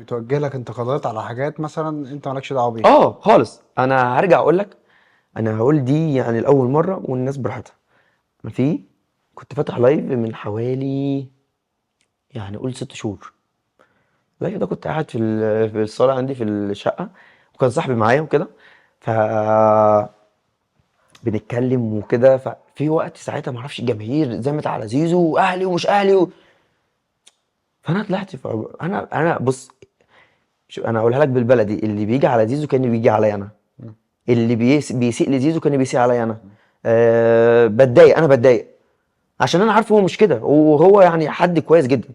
بتوجه لك انتقادات على حاجات مثلا انت مالكش دعوه بيها؟ خالص. انا هرجع اقول لك، انا هقول دي يعني لاول مره والناس براحتها. انا كنت فاتح لايف من حوالي يعني قول 6 شهور. اللايف ده كنت قاعد في الصاله عندي في الشقه، وكان صاحبي معايا وكده، ف بنتكلم وكده. ففي وقت ساعتها ما اعرفش الجماهير زمت على زيزو واهلي ومش اهلي فانا طلعت انا بص، شو انا اقولها لك بالبلدي، اللي بيجي على زيزو كان بيجي عليا انا، مم. اللي بيسيء لزيزو كان بيسيء عليا انا. بتضايق، انا بتضايق عشان انا عارفه هو مش كده، وهو يعني حد كويس جدا،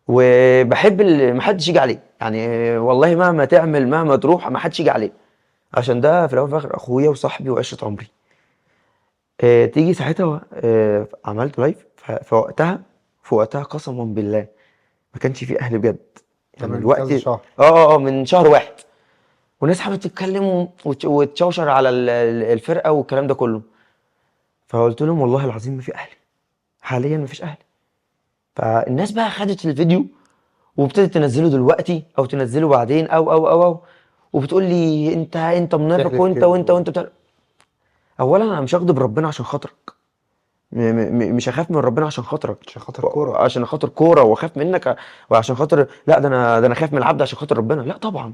وبحب ما حدش يجي عليه يعني. والله مهما تعمل مهما تروح ما حدش يجي عليه، عشان ده في الاول وفي الاخر اخويا وصاحبي وعشرة عمري. تيجي ساعتها عملت لايف في وقتها قسما بالله ما كانش فيه اهل بجد. ده يعني من الوقت كذا شهر. من شهر واحد، وناس حابه تتكلم وتشوشر على الفرقه والكلام ده كله. فقلت لهم والله العظيم ما في اهلي، حاليا ما فيش اهلي. فالناس بقى خدت الفيديو وابتدت تنزله دلوقتي او تنزله بعدين او وبتقول لي انت منافق، تحلف وانت كده. بتاع. اولا انا مش هغضب ربنا عشان خاطرك، مش هخاف من ربنا عشان خاطرك، عشان خاطر كوره. عشان خاطر كوره واخاف منك، وعشان خاطر لا، ده انا خايف من العبد عشان خاطر ربنا، لا طبعا.